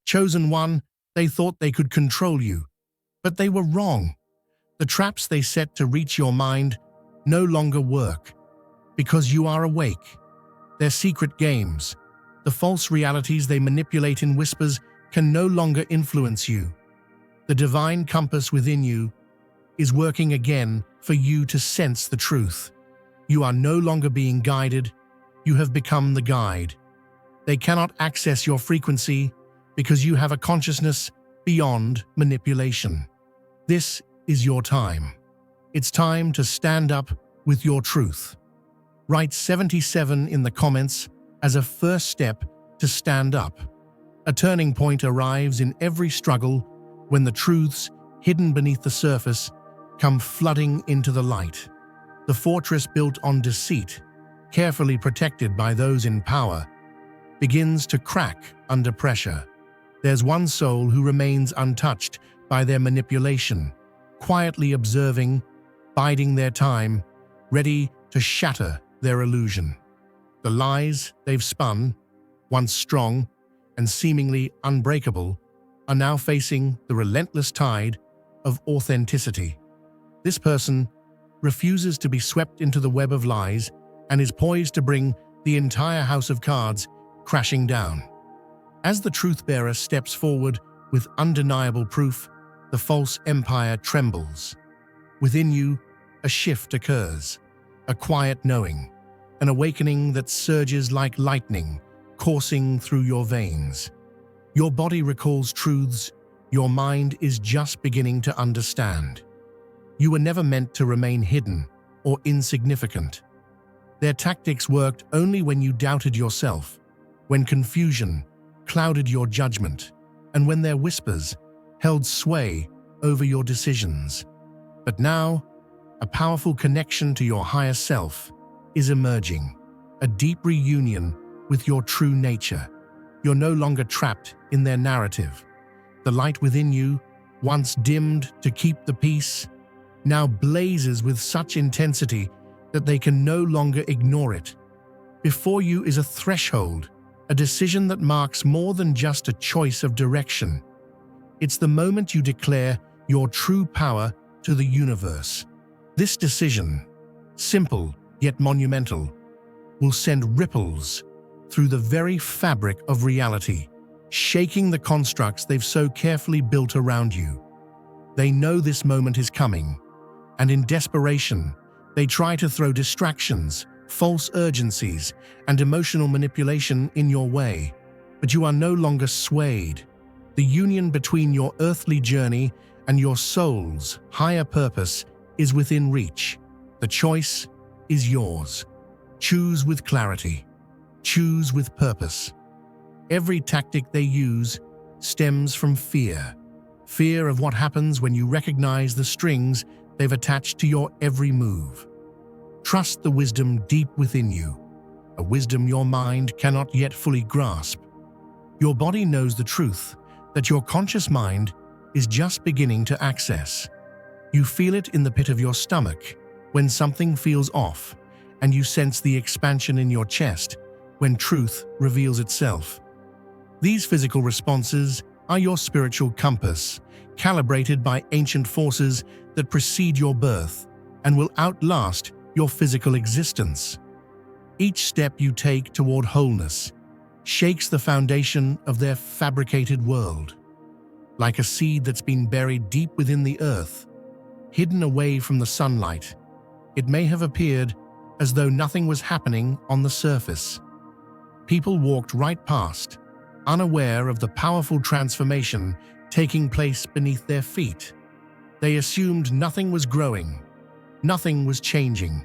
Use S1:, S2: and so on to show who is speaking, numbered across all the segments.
S1: Chosen one, they thought they could control you. But they were wrong. The traps they set to reach your mind no longer work, because you are awake. Their secret games, the false realities they manipulate in whispers, can no longer influence you. The divine compass within you is working again for you to sense the truth. You are no longer being guided, you have become the guide. They cannot access your frequency because you have a consciousness beyond manipulation. This is your time. It's time to stand up with your truth. Write 77 in the comments as a first step to stand up. A turning point arrives in every struggle when the truths hidden beneath the surface come flooding into the light. The fortress built on deceit, carefully protected by those in power, begins to crack under pressure. There's one soul who remains untouched by their manipulation, quietly observing, biding their time, ready to shatter their illusion. The lies they've spun, once strong and seemingly unbreakable, are now facing the relentless tide of authenticity. This person refuses to be swept into the web of lies and is poised to bring the entire house of cards crashing down. As the truth-bearer steps forward with undeniable proof, the false empire trembles. Within you, a shift occurs, a quiet knowing, an awakening that surges like lightning, coursing through your veins. Your body recalls truths your mind is just beginning to understand. You were never meant to remain hidden or insignificant. Their tactics worked only when you doubted yourself, when confusion clouded your judgment, and when their whispers held sway over your decisions. But now, a powerful connection to your higher self is emerging, a deep reunion with your true nature. You're no longer trapped in their narrative. The light within you, once dimmed to keep the peace, now blazes with such intensity that they can no longer ignore it. Before you is a threshold, a decision that marks more than just a choice of direction. It's the moment you declare your true power to the universe. This decision, simple yet monumental, will send ripples through the very fabric of reality, shaking the constructs they've so carefully built around you. They know this moment is coming, and in desperation, they try to throw distractions, false urgencies, and emotional manipulation in your way. But you are no longer swayed. The union between your earthly journey and your soul's higher purpose is within reach. The choice is yours. Choose with clarity. Choose with purpose. Every tactic they use stems from fear. Fear of what happens when you recognize the strings they've attached to your every move. Trust the wisdom deep within you, a wisdom your mind cannot yet fully grasp. Your body knows the truth that your conscious mind is just beginning to access. You feel it in the pit of your stomach when something feels off, and you sense the expansion in your chest when truth reveals itself. These physical responses are your spiritual compass, calibrated by ancient forces that precede your birth and will outlast your physical existence. Each step you take toward wholeness shakes the foundation of their fabricated world. Like a seed that's been buried deep within the earth, hidden away from the sunlight, it may have appeared as though nothing was happening on the surface. People walked right past, unaware of the powerful transformation taking place beneath their feet. They assumed nothing was growing, nothing was changing,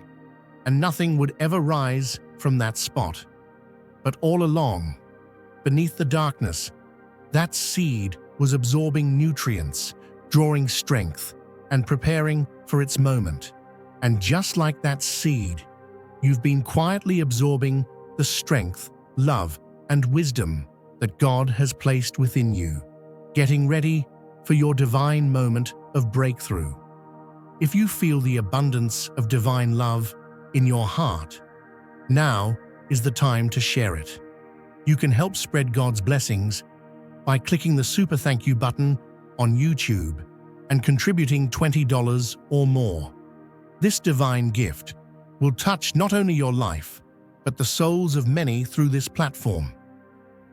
S1: and nothing would ever rise from that spot. But all along, beneath the darkness, that seed was absorbing nutrients, drawing strength, and preparing for its moment. And just like that seed, you've been quietly absorbing the strength, love, and wisdom that God has placed within you, getting ready for your divine moment of breakthrough. If you feel the abundance of divine love in your heart, now is the time to share it. You can help spread God's blessings by clicking the super thank you button on YouTube and contributing $20 or more. This divine gift will touch not only your life, but the souls of many through this platform.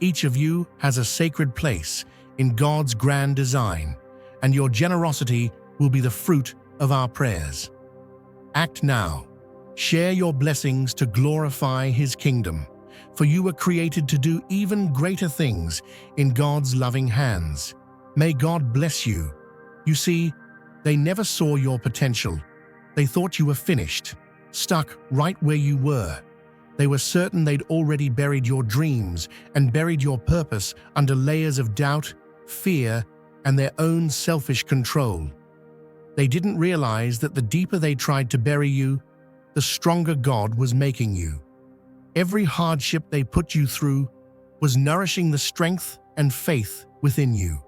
S1: Each of you has a sacred place in God's grand design, and your generosity will be the fruit of our prayers. Act now. Share your blessings to glorify His kingdom, for you were created to do even greater things in God's loving hands. May God bless you. You see, they never saw your potential. They thought you were finished, stuck right where you were. They were certain they'd already buried your dreams and buried your purpose under layers of doubt, fear, and their own selfish control. They didn't realize that the deeper they tried to bury you, the stronger God was making you. Every hardship they put you through was nourishing the strength and faith within you.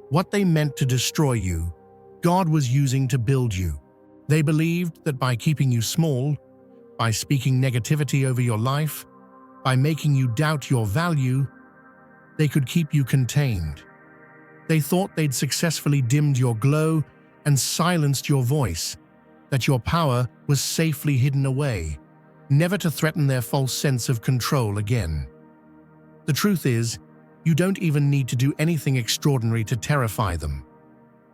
S1: What they meant to destroy you, God was using to build you. They believed that by keeping you small, by speaking negativity over your life, by making you doubt your value, they could keep you contained. They thought they'd successfully dimmed your glow and silenced your voice, that your power was safely hidden away, never to threaten their false sense of control again. The truth is, you don't even need to do anything extraordinary to terrify them.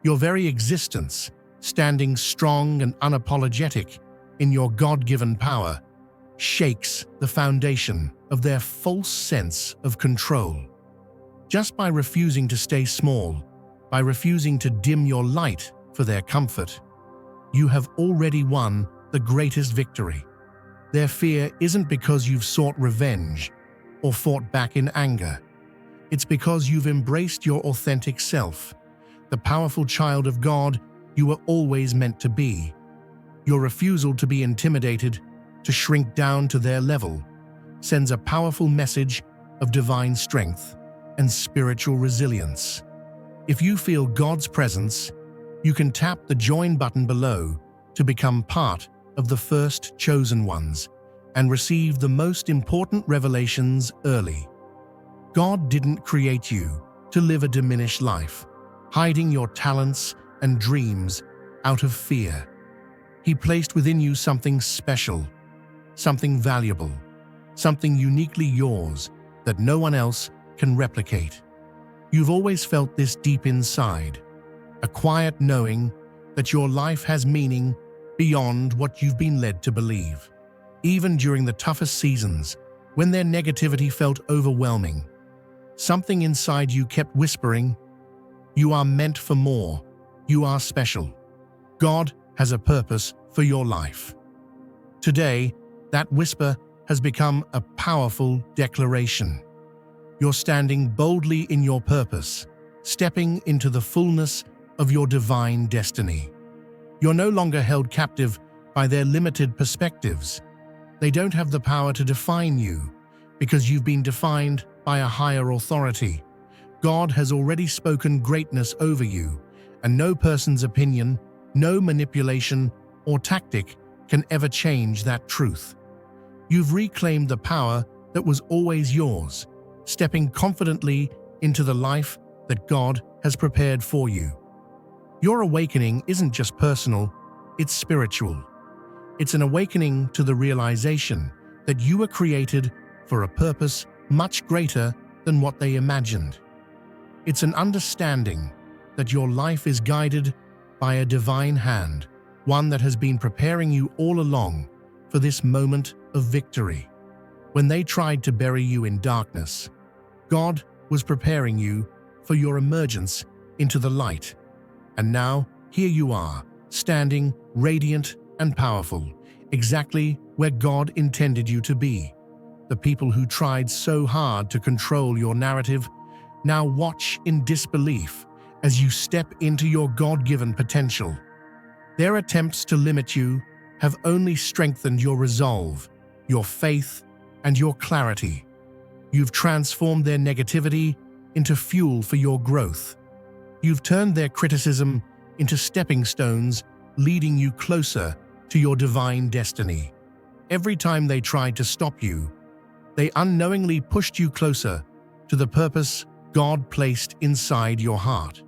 S1: Your very existence, standing strong and unapologetic in your God-given power, shakes the foundation of their false sense of control. Just by refusing to stay small, by refusing to dim your light for their comfort, you have already won the greatest victory. Their fear isn't because you've sought revenge or fought back in anger. It's because you've embraced your authentic self, the powerful child of God you were always meant to be. Your refusal to be intimidated, to shrink down to their level, sends a powerful message of divine strength and spiritual resilience. If you feel God's presence, you can tap the join button below to become part of the first chosen ones and receive the most important revelations early. God didn't create you to live a diminished life, hiding your talents and dreams out of fear. He placed within you something special, something valuable, something uniquely yours that no one else can replicate. You've always felt this deep inside, a quiet knowing that your life has meaning beyond what you've been led to believe. Even during the toughest seasons, when their negativity felt overwhelming, something inside you kept whispering, "You are meant for more. You are special. God has a purpose for your life." Today, that whisper has become a powerful declaration. You're standing boldly in your purpose, stepping into the fullness of your divine destiny. You're no longer held captive by their limited perspectives. They don't have the power to define you because you've been defined by a higher authority. God has already spoken greatness over you, and no person's opinion, no manipulation or tactic can ever change that truth. You've reclaimed the power that was always yours, stepping confidently into the life that God has prepared for you. Your awakening isn't just personal, it's spiritual. It's an awakening to the realization that you were created for a purpose much greater than what they imagined. It's an understanding that your life is guided by a divine hand, one that has been preparing you all along for this moment of victory. When they tried to bury you in darkness, God was preparing you for your emergence into the light. And now, here you are, standing radiant and powerful, exactly where God intended you to be. The people who tried so hard to control your narrative now watch in disbelief as you step into your God-given potential. Their attempts to limit you have only strengthened your resolve, your faith, and your clarity. You've transformed their negativity into fuel for your growth. You've turned their criticism into stepping stones, leading you closer to your divine destiny. Every time they tried to stop you, they unknowingly pushed you closer to the purpose God placed inside your heart.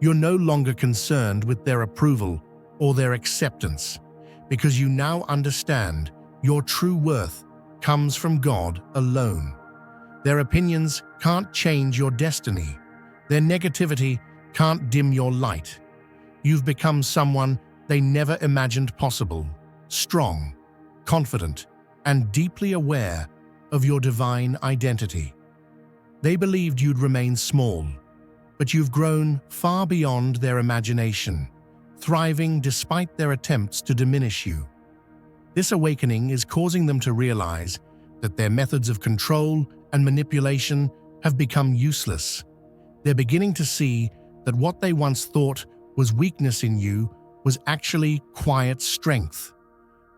S1: You're no longer concerned with their approval or their acceptance, because you now understand your true worth comes from God alone. Their opinions can't change your destiny. Their negativity can't dim your light. You've become someone they never imagined possible, strong, confident, and deeply aware of your divine identity. They believed you'd remain small, but you've grown far beyond their imagination, thriving despite their attempts to diminish you. This awakening is causing them to realize that their methods of control and manipulation have become useless. They're beginning to see that what they once thought was weakness in you was actually quiet strength,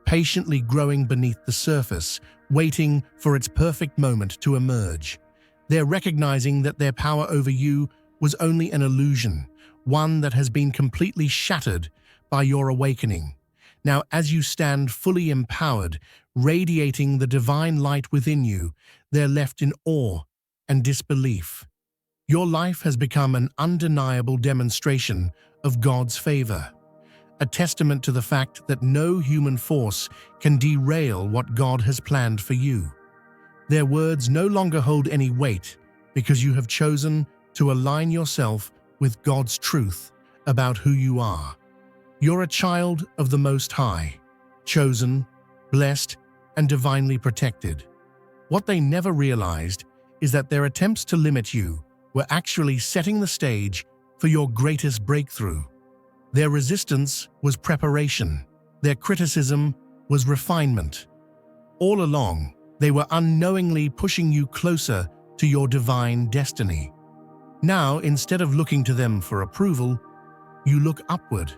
S1: patiently growing beneath the surface, waiting for its perfect moment to emerge. They're recognizing that their power over you was only an illusion, one that has been completely shattered by your awakening. Now, as you stand fully empowered, radiating the divine light within you, they're left in awe and disbelief. Your life has become an undeniable demonstration of God's favor, a testament to the fact that no human force can derail what God has planned for you. Their words no longer hold any weight because you have chosen to align yourself with God's truth about who you are. You're a child of the Most High, chosen, blessed, and divinely protected. What they never realized is that their attempts to limit you were actually setting the stage for your greatest breakthrough. Their resistance was preparation. Their criticism was refinement. All along, they were unknowingly pushing you closer to your divine destiny. Now, instead of looking to them for approval, you look upward,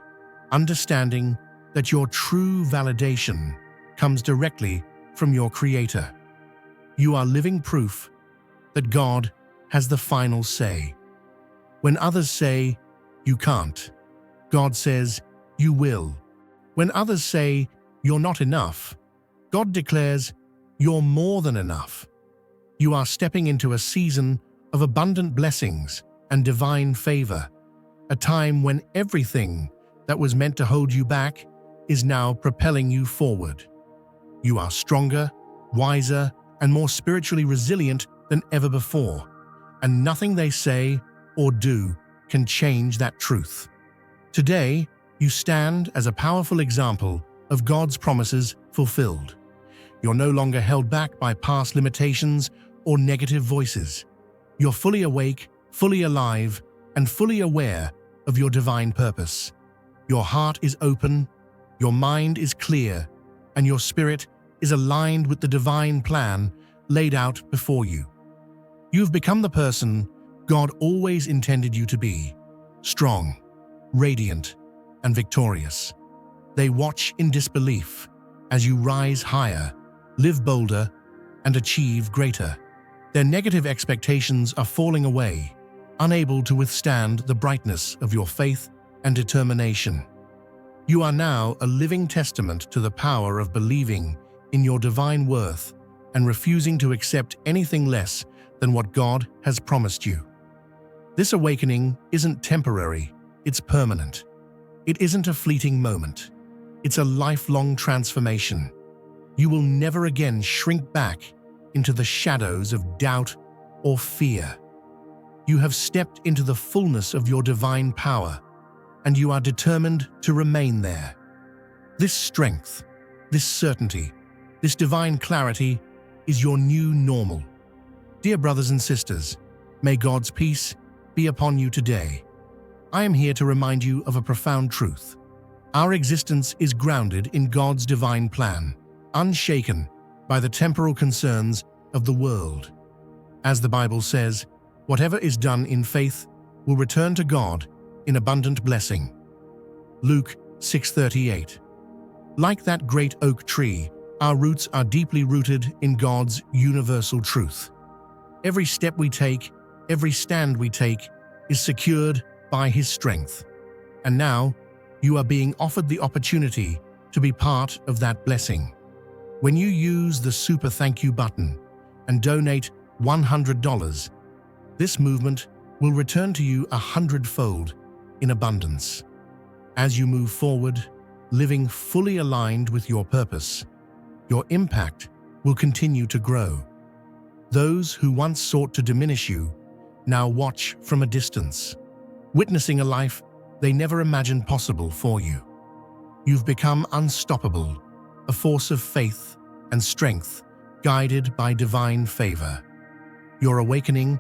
S1: understanding that your true validation comes directly from your Creator. You are living proof that God has the final say. When others say, "You can't," God says, "You will." When others say, "You're not enough," God declares, "You're more than enough." You are stepping into a season of abundant blessings and divine favor, a time when everything that was meant to hold you back is now propelling you forward. You are stronger, wiser, and more spiritually resilient than ever before, and nothing they say or do can change that truth. Today, you stand as a powerful example of God's promises fulfilled. You're no longer held back by past limitations or negative voices. You're fully awake, fully alive, and fully aware of your divine purpose. Your heart is open, your mind is clear, and your spirit is aligned with the divine plan laid out before you. You've become the person God always intended you to be, strong, radiant, and victorious. They watch in disbelief as you rise higher, live bolder, and achieve greater. Their negative expectations are falling away, unable to withstand the brightness of your faith and determination. You are now a living testament to the power of believing in your divine worth and refusing to accept anything less than what God has promised you. This awakening isn't temporary, it's permanent. It isn't a fleeting moment. It's a lifelong transformation. You will never again shrink back into the shadows of doubt or fear. You have stepped into the fullness of your divine power, and you are determined to remain there. This strength, this certainty, this divine clarity is your new normal. Dear brothers and sisters, may God's peace be upon you today. I am here to remind you of a profound truth. Our existence is grounded in God's divine plan, unshaken by the temporal concerns of the world. As the Bible says, whatever is done in faith will return to God in abundant blessing. Luke 6:38. Like that great oak tree, our roots are deeply rooted in God's universal truth. Every step we take, every stand we take, is secured by His strength. And now, you are being offered the opportunity to be part of that blessing. When you use the Super Thank You button and donate $100, This movement will return to you 100-fold in abundance. As you move forward, living fully aligned with your purpose, your impact will continue to grow. Those who once sought to diminish you now watch from a distance, witnessing a life they never imagined possible for you. You've become unstoppable, a force of faith and strength, guided by divine favor. Your awakening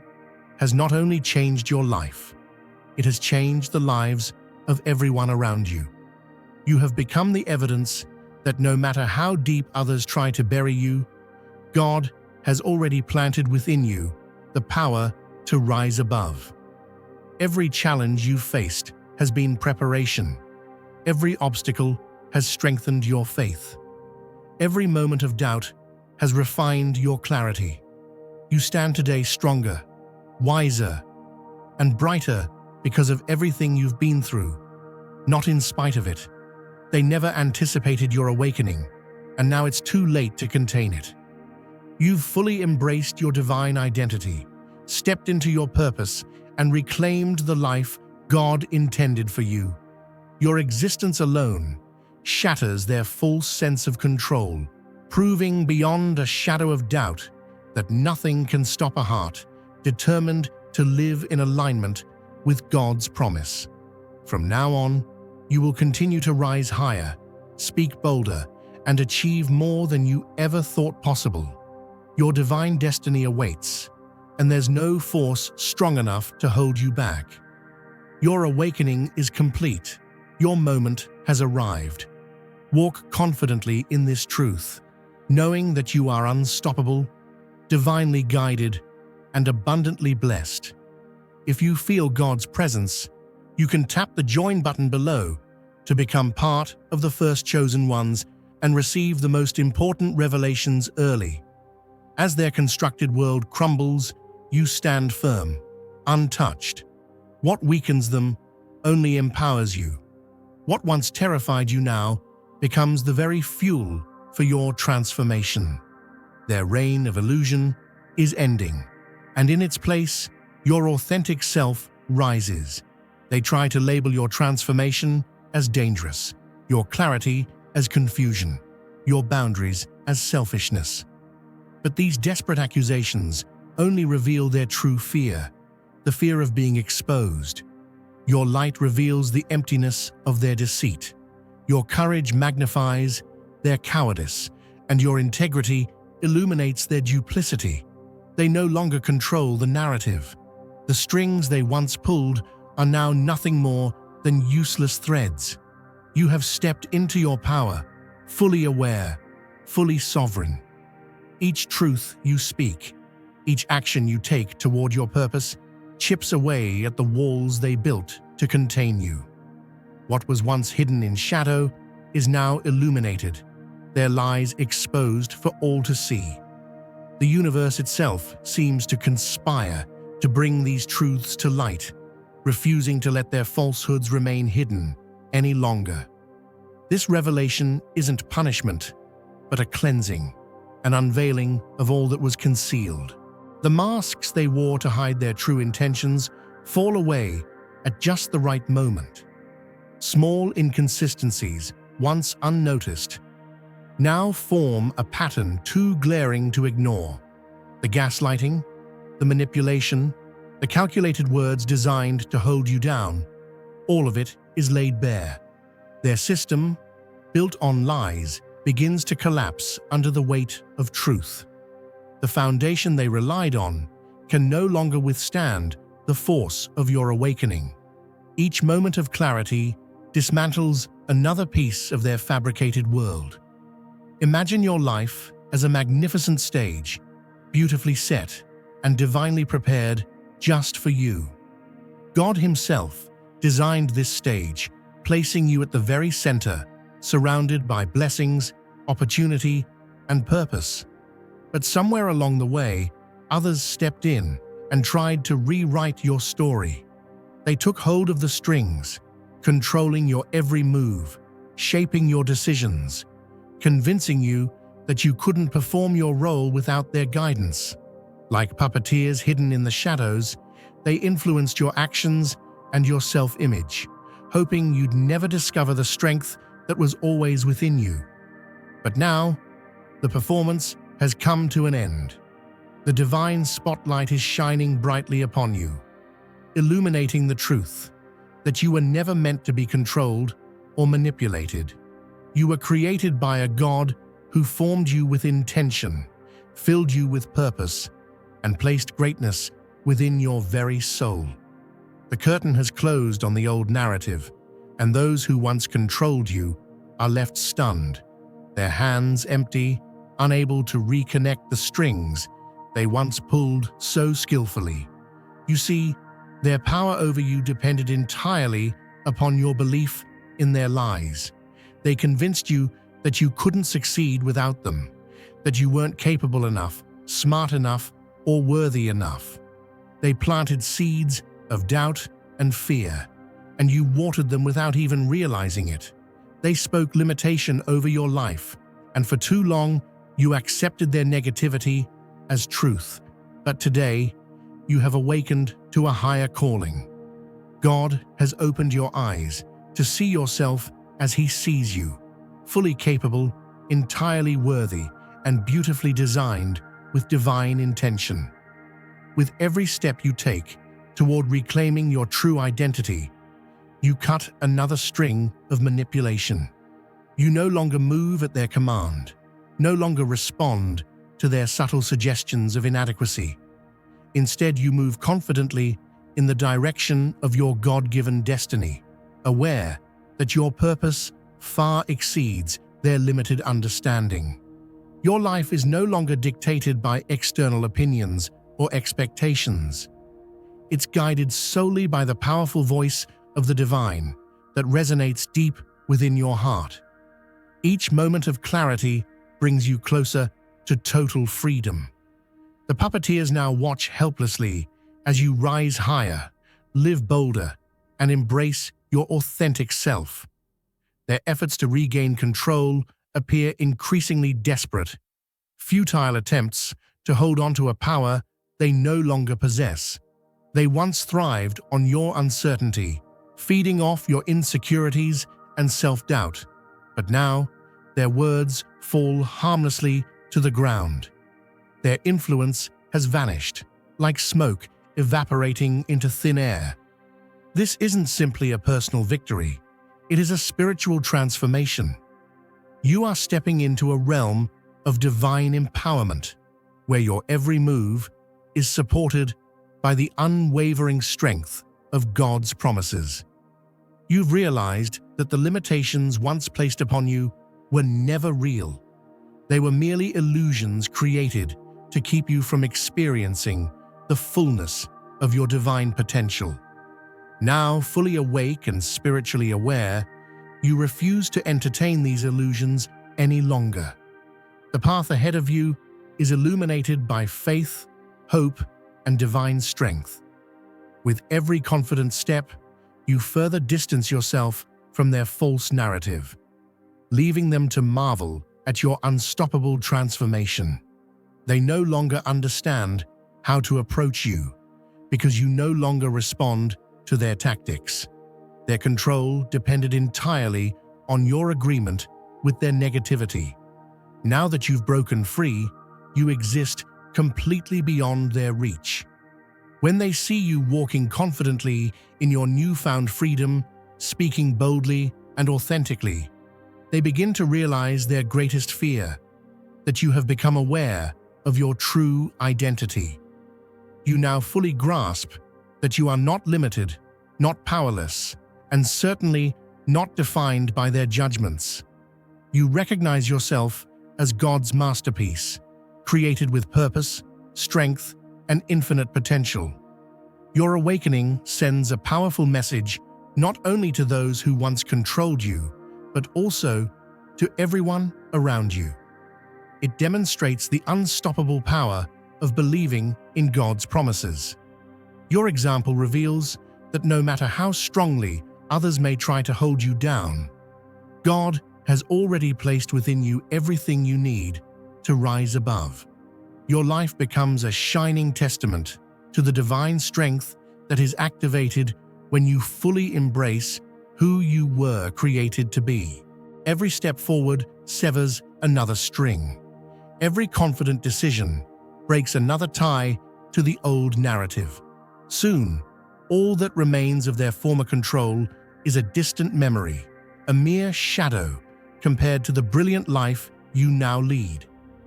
S1: has not only changed your life, it has changed the lives of everyone around you. You have become the evidence that no matter how deep others try to bury you, God has already planted within you the power to rise above. Every challenge you've faced has been preparation. Every obstacle has strengthened your faith. Every moment of doubt has refined your clarity. You stand today stronger, wiser, and brighter because of everything you've been through, not in spite of it. They never anticipated your awakening, and now it's too late to contain it. You've fully embraced your divine identity, stepped into your purpose, and reclaimed the life God intended for you. Your existence alone shatters their false sense of control, proving beyond a shadow of doubt that nothing can stop a heart determined to live in alignment with God's promise. From now on, you will continue to rise higher, speak bolder, and achieve more than you ever thought possible. Your divine destiny awaits, and there's no force strong enough to hold you back. Your awakening is complete. Your moment has arrived. Walk confidently in this truth, knowing that you are unstoppable, divinely guided, and abundantly blessed. If you feel God's presence, you can tap the join button below to become part of the first chosen ones and receive the most important revelations early. As their constructed world crumbles, you stand firm, untouched. What weakens them only empowers you. What once terrified you now becomes the very fuel for your transformation. Their reign of illusion is ending, and in its place, your authentic self rises. They try to label your transformation as dangerous, your clarity as confusion, your boundaries as selfishness. But these desperate accusations only reveal their true fear, the fear of being exposed. Your light reveals the emptiness of their deceit. Your courage magnifies their cowardice, and your integrity illuminates their duplicity. They no longer control the narrative. The strings they once pulled are now nothing more than useless threads. You have stepped into your power, fully aware, fully sovereign. Each truth you speak, each action you take toward your purpose, chips away at the walls they built to contain you. What was once hidden in shadow is now illuminated, their lies exposed for all to see. The universe itself seems to conspire to bring these truths to light, refusing to let their falsehoods remain hidden any longer. This revelation isn't punishment, but a cleansing, an unveiling of all that was concealed. The masks they wore to hide their true intentions fall away at just the right moment. Small inconsistencies, once unnoticed, now form a pattern too glaring to ignore. The gaslighting, the manipulation, the calculated words designed to hold you down, all of it is laid bare. Their system, built on lies, begins to collapse under the weight of truth. The foundation they relied on can no longer withstand the force of your awakening. Each moment of clarity dismantles another piece of their fabricated world. Imagine your life as a magnificent stage, beautifully set and divinely prepared just for you. God Himself designed this stage, placing you at the very center, surrounded by blessings, opportunity, and purpose. But somewhere along the way, others stepped in and tried to rewrite your story. They took hold of the strings, controlling your every move, shaping your decisions, convincing you that you couldn't perform your role without their guidance. Like puppeteers hidden in the shadows, They influenced your actions and your self-image, hoping you'd never discover the strength that was always within you. But now, the performance has come to an end. The divine spotlight is shining brightly upon you, illuminating the truth that you were never meant to be controlled or manipulated. You were created by a God who formed you with intention, filled you with purpose, and placed greatness within your very soul. The curtain has closed on the old narrative, and those who once controlled you are left stunned, their hands empty, unable to reconnect the strings they once pulled so skillfully. You see, their power over you depended entirely upon your belief in their lies. They convinced you that you couldn't succeed without them, that you weren't capable enough, smart enough, or worthy enough. They planted seeds of doubt and fear, and you watered them without even realizing it. They spoke limitation over your life, and for too long, you accepted their negativity as truth. But today, you have awakened to a higher calling. God has opened your eyes to see yourself as He sees you, fully capable, entirely worthy, and beautifully designed with divine intention. With every step you take toward reclaiming your true identity, you cut another string of manipulation. You no longer move at their command, no longer respond to their subtle suggestions of inadequacy. Instead, you move confidently in the direction of your God-given destiny, aware that your purpose far exceeds their limited understanding. Your life is no longer dictated by external opinions or expectations. It's guided solely by the powerful voice of the divine that resonates deep within your heart. Each moment of clarity brings you closer to total freedom. The puppeteers now watch helplessly as you rise higher, live bolder, and embrace your authentic self. Their efforts to regain control appear increasingly desperate, futile attempts to hold on to a power they no longer possess. They once thrived on your uncertainty, feeding off your insecurities and self-doubt, but now their words fall harmlessly to the ground. Their influence has vanished, like smoke evaporating into thin air. This isn't simply a personal victory, it is a spiritual transformation. You are stepping into a realm of divine empowerment, where your every move is supported by the unwavering strength of God's promises. You've realized that the limitations once placed upon you were never real. They were merely illusions created to keep you from experiencing the fullness of your divine potential. Now, fully awake and spiritually aware, you refuse to entertain these illusions any longer. The path ahead of you is illuminated by faith, hope, and divine strength. With every confident step, you further distance yourself from their false narrative, leaving them to marvel at your unstoppable transformation. They no longer understand how to approach you because you no longer respond to their tactics. Their control depended entirely on your agreement with their negativity. Now that you've broken free, you exist completely beyond their reach. When they see you walking confidently in your newfound freedom, speaking boldly and authentically, they begin to realize their greatest fear, that you have become aware of your true identity. You now fully grasp that you are not limited, not powerless, and certainly not defined by their judgments. You recognize yourself as God's masterpiece, created with purpose, strength, and infinite potential. Your awakening sends a powerful message not only to those who once controlled you, but also to everyone around you. It demonstrates the unstoppable power of believing in God's promises. Your example reveals that no matter how strongly others may try to hold you down, God has already placed within you everything you need to rise above. Your life becomes a shining testament to the divine strength that is activated when you fully embrace who you were created to be. Every step forward severs another string. Every confident decision breaks another tie to the old narrative. Soon, all that remains of their former control is a distant memory, a mere shadow compared to the brilliant life you now lead.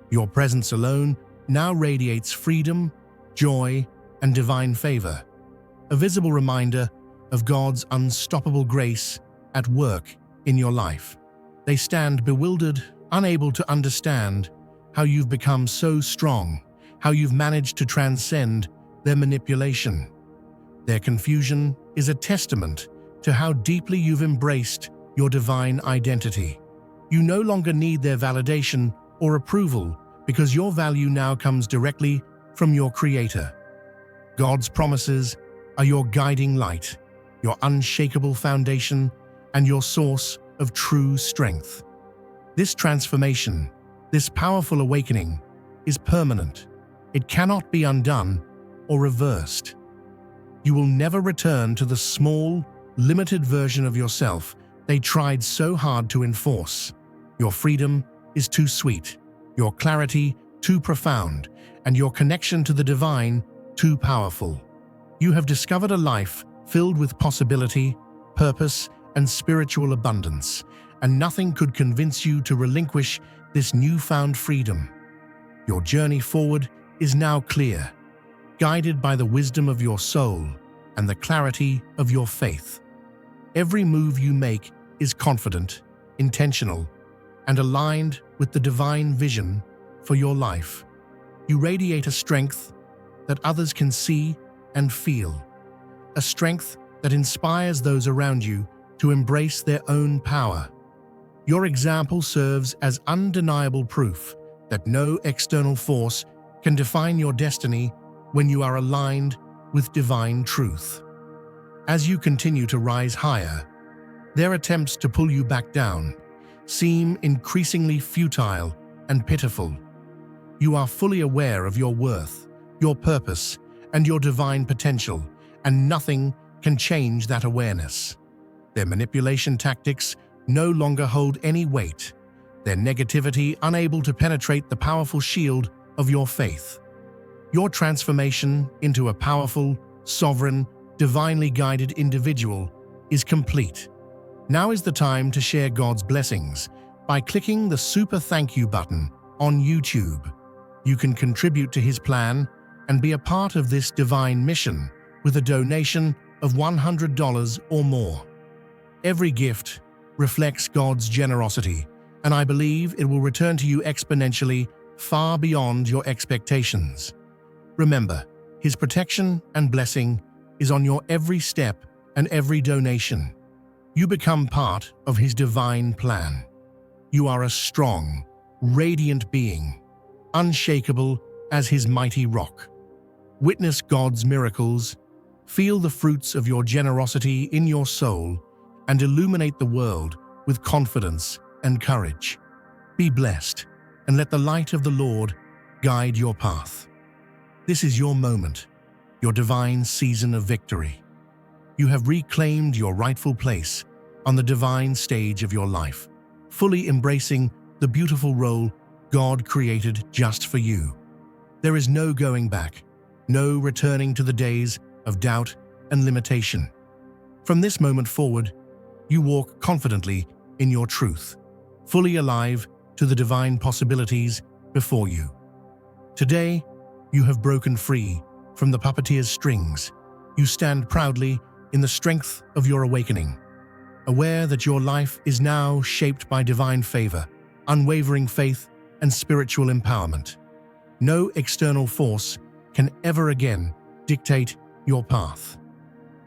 S1: Your presence alone now radiates freedom, joy, and divine favor, a visible reminder of God's unstoppable grace at work in your life. They stand bewildered, unable to understand how you've become so strong, how you've managed to transcend their manipulation. Their confusion is a testament to how deeply you've embraced your divine identity. You no longer need their validation or approval because your value now comes directly from your Creator. God's promises are your guiding light, your unshakable foundation, and your source of true strength. This transformation, this powerful awakening, is permanent. It cannot be undone or reversed. You will never return to the small, limited version of yourself they tried so hard to enforce. Your freedom is too sweet, your clarity too profound, and your connection to the divine too powerful. You have discovered a life filled with possibility, purpose, and spiritual abundance, and nothing could convince you to relinquish this newfound freedom. Your journey forward is now clear, guided by the wisdom of your soul and the clarity of your faith. Every move you make is confident, intentional, and aligned with the divine vision for your life. You radiate a strength that others can see and feel, a strength that inspires those around you to embrace their own power. Your example serves as undeniable proof that no external force can define your destiny when you are aligned with divine truth. As you continue to rise higher, their attempts to pull you back down seem increasingly futile and pitiful. You are fully aware of your worth, your purpose, and your divine potential, and nothing can change that awareness. Their manipulation tactics no longer hold any weight, their negativity unable to penetrate the powerful shield of your faith. Your transformation into a powerful, sovereign, divinely guided individual is complete. Now is the time to share God's blessings by clicking the super thank you button on YouTube. You can contribute to His plan and be a part of this divine mission with a donation of $100 or more. Every gift reflects God's generosity, and I believe it will return to you exponentially, far beyond your expectations. Remember, His protection and blessing is on your every step and every donation. You become part of His divine plan. You are a strong, radiant being, unshakable as His mighty rock. Witness God's miracles, feel the fruits of your generosity in your soul, and illuminate the world with confidence and courage. Be blessed, and let the light of the Lord guide your path. This is your moment, your divine season of victory. You have reclaimed your rightful place on the divine stage of your life, fully embracing the beautiful role God created just for you. There is no going back, no returning to the days of doubt and limitation. From this moment forward, you walk confidently in your truth, fully alive to the divine possibilities before you. Today, you have broken free from the puppeteer's strings. You stand proudly in the strength of your awakening, aware that your life is now shaped by divine favor, unwavering faith, and spiritual empowerment. No external force can ever again dictate your path.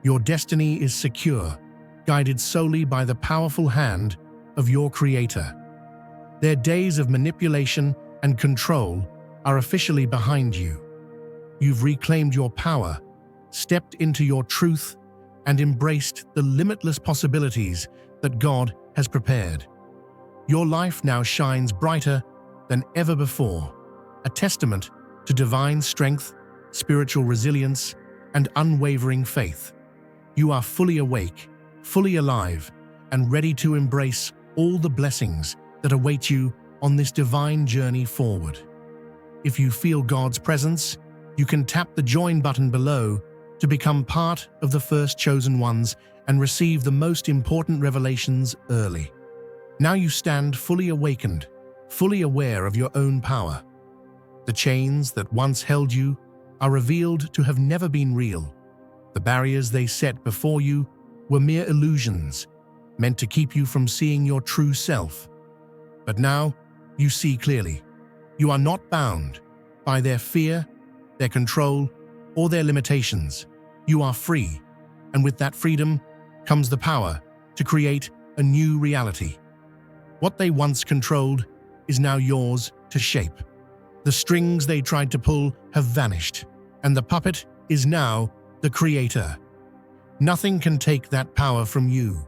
S1: Your destiny is secure, guided solely by the powerful hand of your Creator. Their days of manipulation and control are officially behind you. You've reclaimed your power, stepped into your truth, and embraced the limitless possibilities that God has prepared. Your life now shines brighter than ever before, a testament to divine strength, spiritual resilience, and unwavering faith. You are fully awake, fully alive, and ready to embrace all the blessings that await you on this divine journey forward. If you feel God's presence, you can tap the join button below to become part of the first chosen ones and receive the most important revelations early. Now you stand fully awakened, fully aware of your own power. The chains that once held you are revealed to have never been real. The barriers they set before you were mere illusions, meant to keep you from seeing your true self. But now, you see clearly. You are not bound by their fear, their control, or their limitations. You are free, and with that freedom comes the power to create a new reality. What they once controlled is now yours to shape. The strings they tried to pull have vanished, and the puppet is now the creator. Nothing can take that power from you.